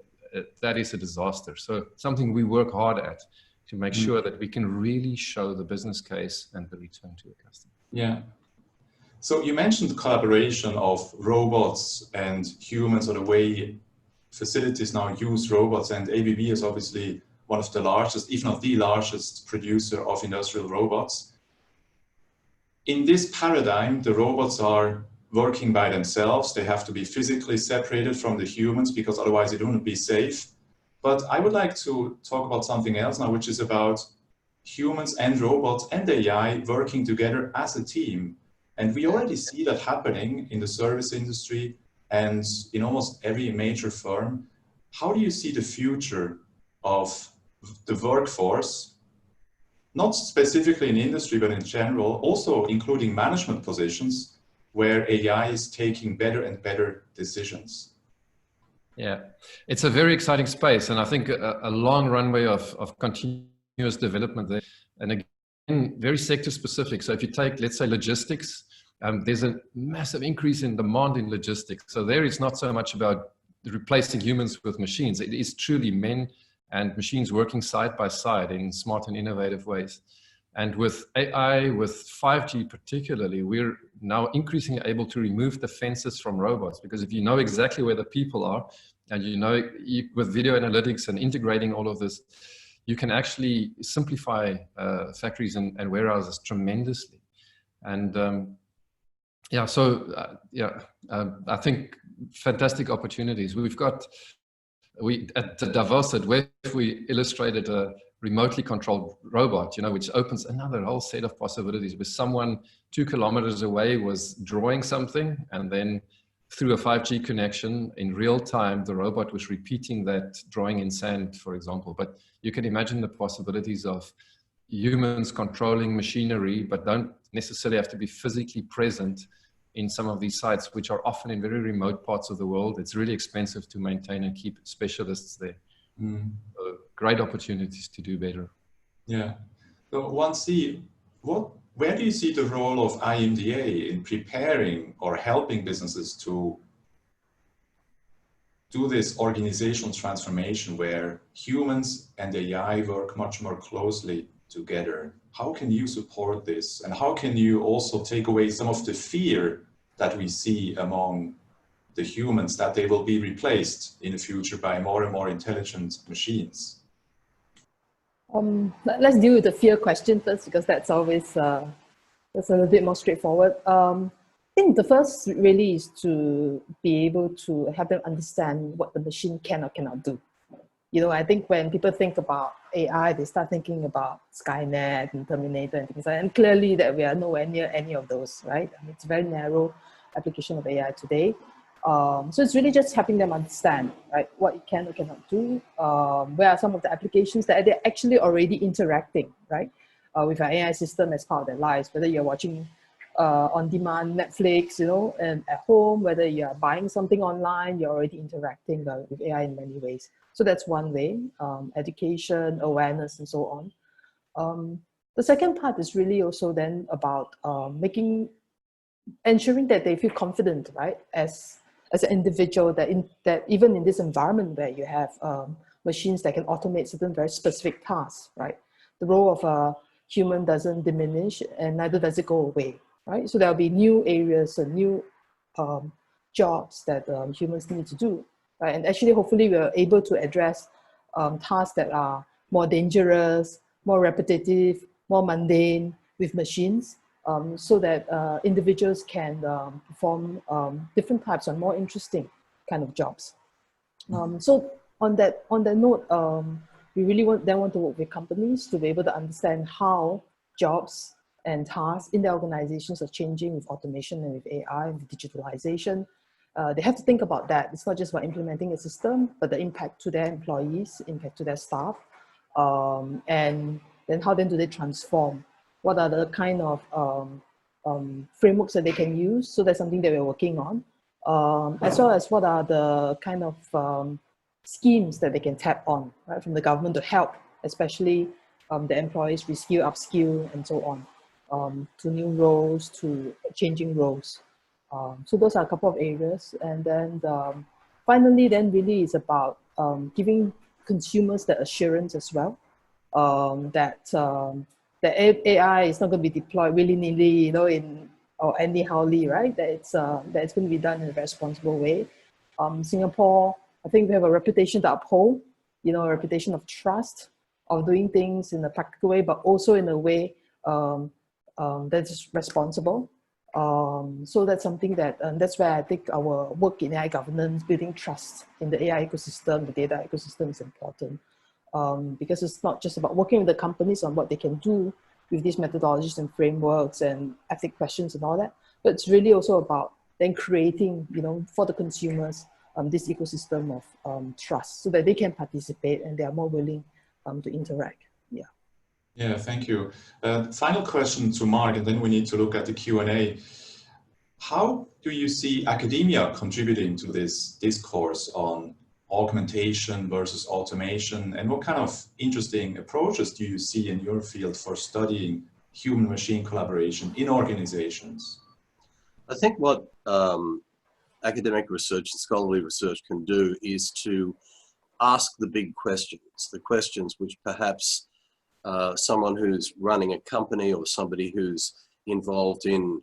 that is a disaster. So something we work hard at to make sure that we can really show the business case and the return to the customer.
Yeah. So you mentioned collaboration of robots and humans, or the way facilities now use robots, and ABB is obviously one of the largest, if not the largest, producer of industrial robots. In this paradigm, the robots are working by themselves. They have to be physically separated from the humans, because otherwise it wouldn't be safe. But I would like to talk about something else now, which is about humans and robots and AI working together as a team. And we already see that happening in the service industry and in almost every major firm. How do you see the future of the workforce, not specifically in industry, but in general, also including management positions, where AI is taking better and better decisions?
Yeah, it's a very exciting space, and I think a long runway of continuous development there. And again, very sector specific. So if you take, let's say, logistics, there's a massive increase in demand in logistics. So there it's not so much about replacing humans with machines. It is truly men and machines working side by side in smart and innovative ways. And with AI, with 5G particularly, we're now increasingly able to remove the fences from robots, because if you know exactly where the people are, and with video analytics and integrating all of this, you can actually simplify factories and warehouses tremendously. And I think fantastic opportunities. At Davos at WEF, we illustrated a remotely controlled robot, which opens another whole set of possibilities, where someone 2 kilometers away was drawing something, and then through a 5G connection in real time, the robot was repeating that drawing in sand, for example. But you can imagine the possibilities of humans controlling machinery, but don't necessarily have to be physically present in some of these sites, which are often in very remote parts of the world. It's really expensive to maintain and keep specialists there. So great opportunities to do better.
Yeah. So where do you see the role of IMDA in preparing or helping businesses to do this organizational transformation where humans and AI work much more closely together? How can you support this? And how can you also take away some of the fear that we see among the humans, that they will be replaced in the future by more and more intelligent machines?
Let's deal with the fear question first, because that's always that's a little bit more straightforward. I think the first really is to be able to help them understand what the machine can or cannot do. I think when people think about AI, they start thinking about Skynet and Terminator and things like that. And clearly that we are nowhere near any of those, right? I mean, it's a very narrow application of AI today. So it's really just helping them understand, right, what it can or cannot do. Where are some of the applications that they're actually already interacting, right, with our AI system as part of their lives, whether you're watching on-demand Netflix, and at home, whether you're buying something online, you're already interacting with AI in many ways. So that's one way, education, awareness, and so on. The second part is really also then about ensuring that they feel confident, right, as an individual, that even in this environment where you have machines that can automate certain very specific tasks, right? The role of a human doesn't diminish and neither does it go away, right? So there'll be new areas and new jobs that humans need to do, right? And actually, hopefully, we're able to address tasks that are more dangerous, more repetitive, more mundane with machines, so that individuals can perform different types of more interesting kind of jobs. So on that note, we really want to work with companies to be able to understand how jobs and tasks in their organizations are changing with automation and with AI and with digitalization. They have to think about that. It's not just about implementing a system, but the impact to their employees, impact to their staff, and then how then do they transform? What are the kind of frameworks that they can use? So that's something that we're working on, as well as what are the kind of schemes that they can tap on, right, from the government to help, especially the employees reskill, upskill, and so on, to new roles, to changing roles. So those are a couple of areas. And then finally, then really is about giving consumers the assurance as well, that AI is not going to be deployed willy-nilly, or anyhowly, right? That it's going to be done in a responsible way. Singapore, I think we have a reputation to uphold, a reputation of trust, of doing things in a practical way, but also in a way that's responsible. So that's something that, that's where I think our work in AI governance, building trust in the AI ecosystem, the data ecosystem is important. Because it's not just about working with the companies on what they can do with these methodologies and frameworks and ethic questions and all that, but it's really also about then creating, for the consumers, this ecosystem of trust so that they can participate and they are more willing to interact. Yeah.
Yeah, thank you. Final question to Mark, and then we need to look at the Q&A. How do you see academia contributing to this discourse on augmentation versus automation, and what kind of interesting approaches do you see in your field for studying human-machine collaboration in organizations?
I think what academic research and scholarly research can do is to ask the big questions, the questions which perhaps someone who's running a company or somebody who's involved in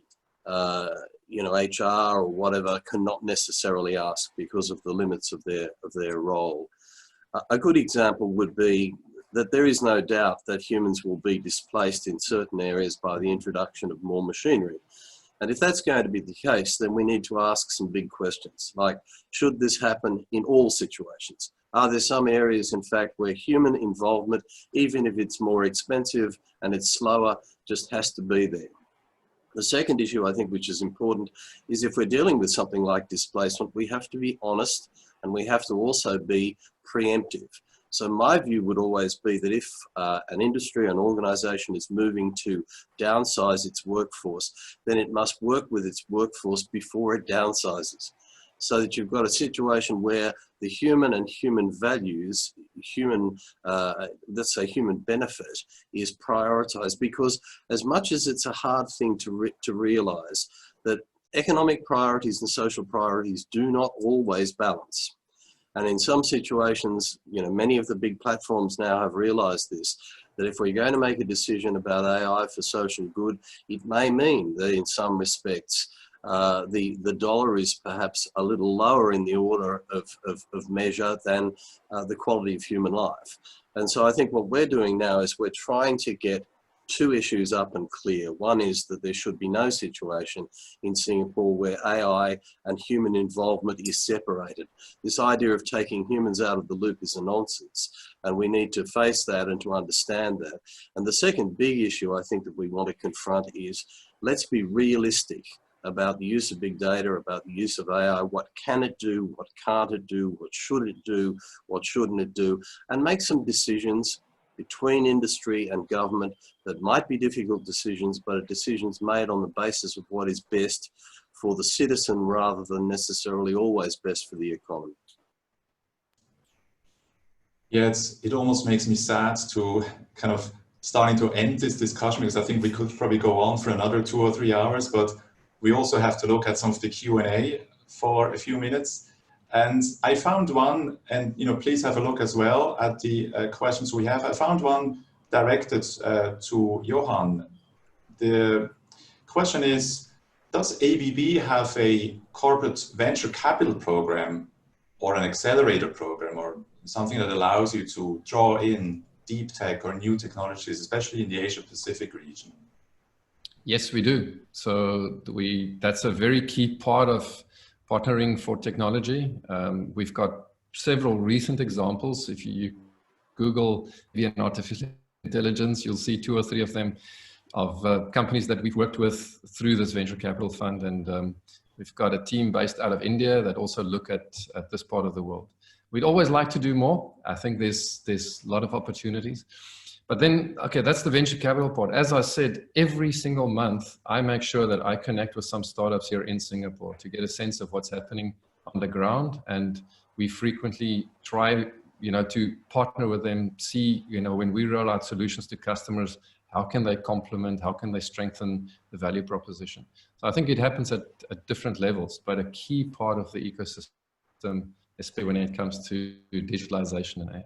HR or whatever cannot necessarily ask because of the limits of their role. A good example would be that there is no doubt that humans will be displaced in certain areas by the introduction of more machinery. And if that's going to be the case, then we need to ask some big questions, like, should this happen in all situations? Are there some areas, in fact, where human involvement, even if it's more expensive and it's slower, just has to be there? The second issue, I think, which is important, is if we're dealing with something like displacement, we have to be honest and we have to also be preemptive. So my view would always be that if an industry, an organization is moving to downsize its workforce, then it must work with its workforce before it downsizes. So that you've got a situation where the human and human values, let's say human benefit, is prioritized, because as much as it's a hard thing to realize, that economic priorities and social priorities do not always balance. And in some situations, many of the big platforms now have realized this, that if we're going to make a decision about AI for social good, it may mean that in some respects, the dollar is perhaps a little lower in the order of measure than the quality of human life. And so I think what we're doing now is we're trying to get two issues up and clear. One is that there should be no situation in Singapore where AI and human involvement is separated. This idea of taking humans out of the loop is a nonsense, and we need to face that and to understand that. And the second big issue I think that we want to confront is, let's be realistic about the use of big data, about the use of AI. What can it do? What can't it do? What should it do? What shouldn't it do? And make some decisions between industry and government that might be difficult decisions, but are decisions made on the basis of what is best for the citizen rather than necessarily always best for the economy.
Yeah, it almost makes me sad to kind of starting to end this discussion, because I think we could probably go on for another 2 or 3 hours, but we also have to look at some of the Q&A for a few minutes. And I found one, and please have a look as well at the questions we have. I found one directed to Johan. The question is, does ABB have a corporate venture capital program or an accelerator program or something that allows you to draw in deep tech or new technologies, especially in the Asia Pacific region?
Yes, we do. So that's a very key part of partnering for technology. We've got several recent examples. If you Google via artificial intelligence, you'll see 2 or 3 of them of companies that we've worked with through this venture capital fund. And we've got a team based out of India that also look at this part of the world. We'd always like to do more. I think there's a lot of opportunities. But then, okay, that's the venture capital part. As I said, every single month, I make sure that I connect with some startups here in Singapore to get a sense of what's happening on the ground. And we frequently try, to partner with them, see, when we roll out solutions to customers, how can they complement, how can they strengthen the value proposition? So I think it happens at different levels, but a key part of the ecosystem, especially when it comes to digitalization and AI.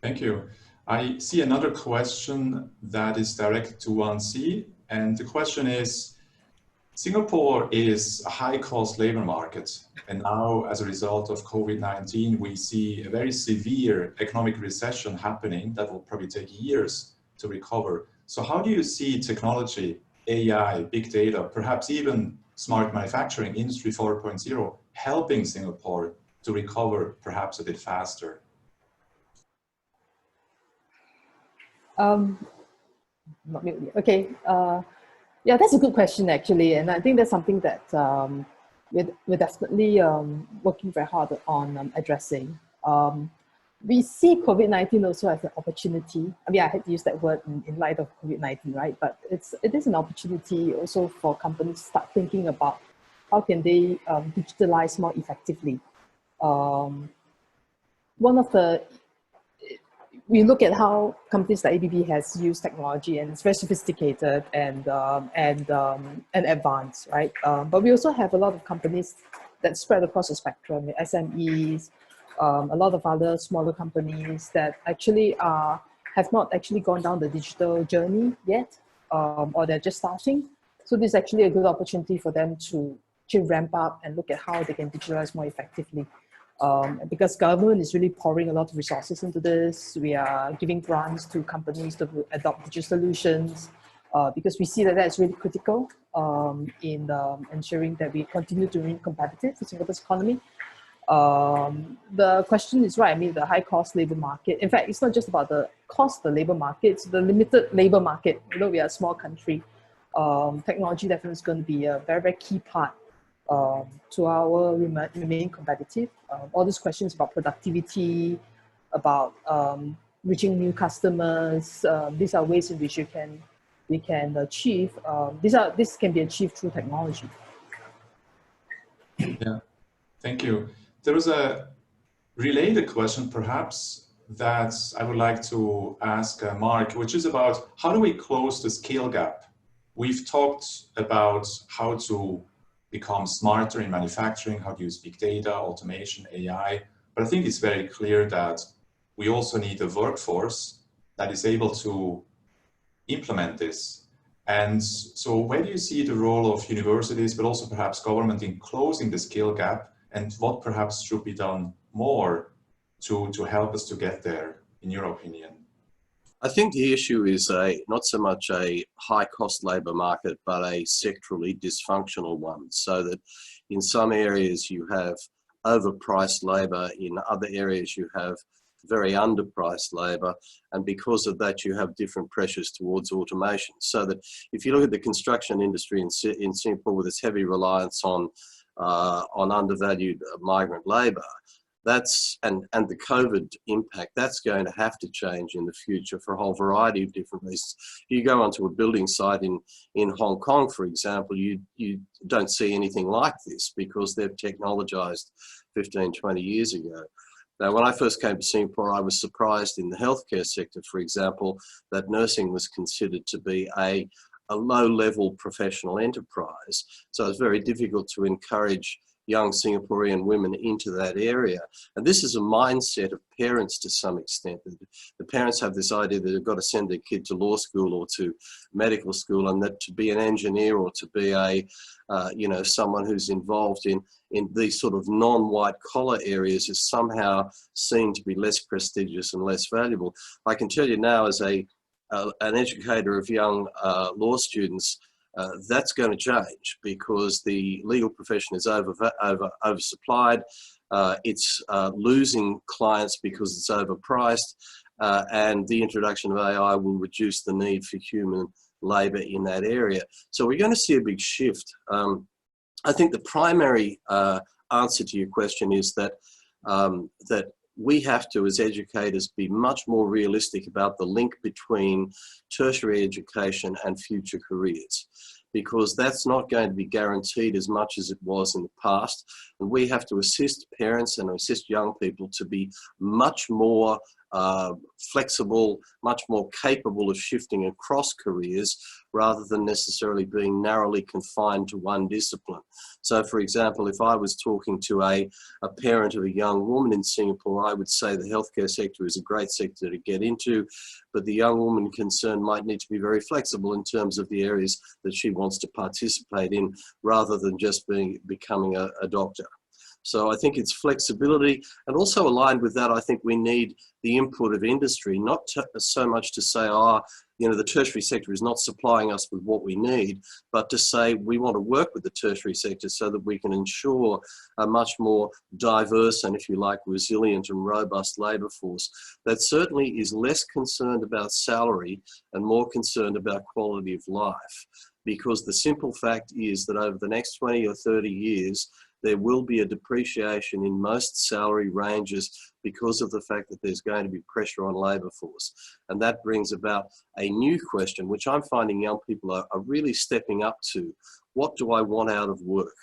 Thank you. I see another question that is directed to 1C, and the question is, Singapore is a high-cost labor market, and now as a result of COVID-19, we see a very severe economic recession happening that will probably take years to recover. So how do you see technology, AI, big data, perhaps even smart manufacturing, Industry 4.0, helping Singapore to recover perhaps a bit faster?
Okay. Yeah, that's a good question actually, and I think that's something that we're definitely working very hard on addressing. We see COVID-19 also as an opportunity. I mean, I had to use that word in light of COVID-19, right? But it is an opportunity also for companies to start thinking about how can they digitalize more effectively. We look at how companies like ABB has used technology, and it's very sophisticated and advanced, right? But we also have a lot of companies that spread across the spectrum, SMEs, a lot of other smaller companies that actually have not actually gone down the digital journey yet, or they're just starting. So this is actually a good opportunity for them to ramp up and look at how they can digitalize more effectively. Because government is really pouring a lot of resources into this. We are giving grants to companies to adopt digital solutions because we see that that's really critical in ensuring that we continue to remain competitive for Singapore's economy. The question is right. I mean, the high cost labor market. In fact, it's not just about the cost of the labor market, it's the limited labor market. We are a small country. Technology definitely is going to be a very, very key part to our remain competitive. All these questions about productivity, about reaching new customers, these are ways in which we can achieve. This can be achieved through technology.
Yeah, thank you. There was a related question perhaps that I would like to ask Mark, which is about how do we close the skill gap? We've talked about how to become smarter in manufacturing, how to use big data, automation, AI. But I think it's very clear that we also need a workforce that is able to implement this. And so where do you see the role of universities, but also perhaps government in closing the skill gap, and what perhaps should be done more to help us to get there, in your opinion?
I think the issue is not so much a high-cost labour market, but a sectorally dysfunctional one, so that in some areas you have overpriced labour, in other areas you have very underpriced labour, and because of that you have different pressures towards automation. So that if you look at the construction industry in Singapore with its heavy reliance on undervalued migrant labour, and the COVID impact, that's going to have to change in the future for a whole variety of different reasons. You go onto a building site in Hong Kong, for example, you don't see anything like this because they've technologized 15, 20 years ago. Now, when I first came to Singapore, I was surprised in the healthcare sector, for example, that nursing was considered to be a low-level professional enterprise. So it's very difficult to encourage young Singaporean women into that area. And this is a mindset of parents to some extent. The parents have this idea that they've got to send their kid to law school or to medical school, and that to be an engineer or to be a, you know, someone who's involved in these sort of non-white collar areas is somehow seen to be less prestigious and less valuable. I can tell you now, as an educator of young law students, that's going to change, because the legal profession is oversupplied. It's losing clients because it's overpriced, and the introduction of AI will reduce the need for human labour in that area. So we're going to see a big shift. I think the primary answer to your question is that that we have to, as educators, be much more realistic about the link between tertiary education and future careers, because that's not going to be guaranteed as much as it was in the past. And we have to assist parents and assist young people to be much more flexible, much more capable of shifting across careers, rather than necessarily being narrowly confined to one discipline. So for example, if I was talking to a parent of a young woman in Singapore, I would say the healthcare sector is a great sector to get into, but the young woman concerned might need to be very flexible in terms of the areas that she wants to participate in, rather than just becoming a doctor. So I think it's flexibility, and also aligned with that, I think we need the input of industry, not so much to say, oh, you know, the tertiary sector is not supplying us with what we need, but to say we want to work with the tertiary sector so that we can ensure a much more diverse and, if you like, resilient and robust labour force that certainly is less concerned about salary and more concerned about quality of life. Because the simple fact is that over the next 20 or 30 years, there will be a depreciation in most salary ranges because of the fact that there's going to be pressure on labour force. And that brings about a new question, which I'm finding young people are really stepping up to. What do I want out of work?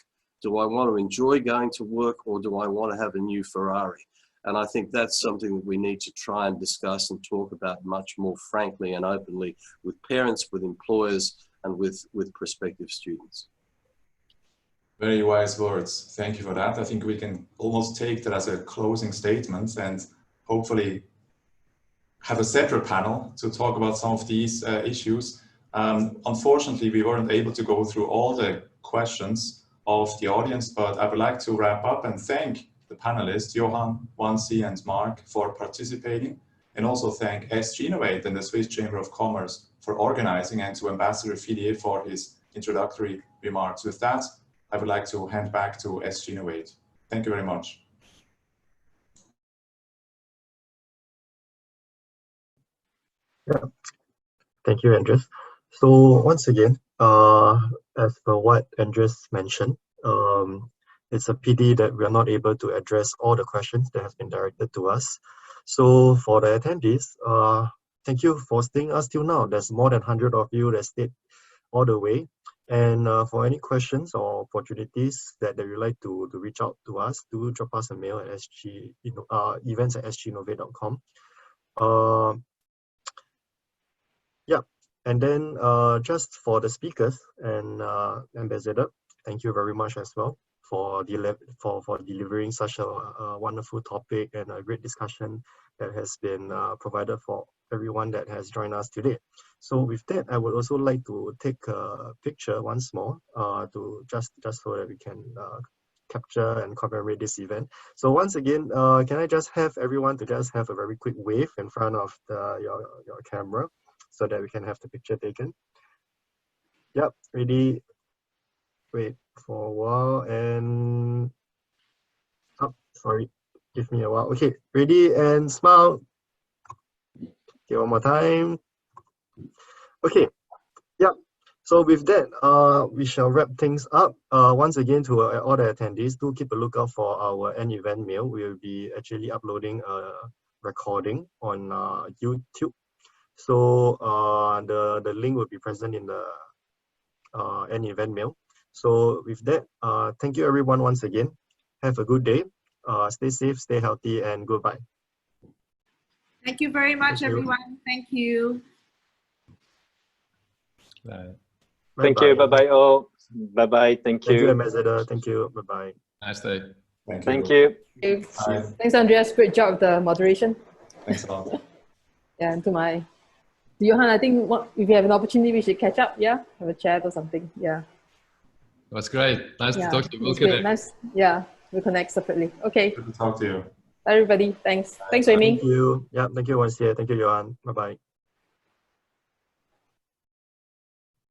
Do I want to enjoy going to work, or do I want to have a new Ferrari? And I think that's something that we need to try and discuss and talk about much more frankly and openly with parents, with employers, and with prospective students.
Very wise words. Thank you for that. I think we can almost take that as a closing statement and hopefully have a separate panel to talk about some of these issues. Unfortunately, we weren't able to go through all the questions of the audience, but I would like to wrap up and thank the panelists, Johan, Wansi, and Mark, for participating, and also thank SGInnovate and the Swiss Chamber of Commerce for organizing, and to Ambassador Fillier for his introductory remarks. With that, I would like to hand back to SGInnovate. Thank you very much.
Yeah. Thank you, Andres. So once again, as per what Andres mentioned, it's a pity that we are not able to address all the questions that have been directed to us. So for the attendees, thank you for staying us till now. There's more than 100 of you that stayed all the way. And for any questions or opportunities that you'd like to reach out to us, do drop us a mail at events@sginnovate.com. Yeah, and then just for the speakers and Ambassador, thank you very much as well for delivering such a wonderful topic and a great discussion that has been provided for everyone that has joined us today. So with that, I would also like to take a picture once more to just so that we can capture and commemorate this event. So once again, can I just have everyone to just have a very quick wave in front of your camera so that we can have the picture taken? Yep, ready. Wait for a while and sorry, give me a while. Okay, ready and smile. Okay, one more time. Okay, yeah. So with that, we shall wrap things up. Once again, to all the attendees, do keep a lookout for our end event mail. We will be actually uploading a recording on YouTube. So the link will be present in the end event mail. So with that, thank you everyone once again. Have a good day. Stay safe, stay healthy, and goodbye.
Thank you very much, everyone. Thank you.
Thank you. Bye-bye all. Bye-bye. Thank you.
Thank you, Ambassador. Thank you. Bye-bye.
Nice day.
Thank you.
Bye.
Thanks, Andreas. Great job with the moderation.
Thanks a lot.
Yeah, and to Johan, I think if you have an opportunity, we should catch up. Yeah, have a chat or something. Yeah.
It was great. Nice to talk to you. We'll
great.
connect.
Nice. Yeah, we'll connect separately. Okay.
Good to talk to you.
Everybody, thanks. Thanks, Amy.
Thank you. Yeah, thank you once here. Thank you, Johan. Bye-bye.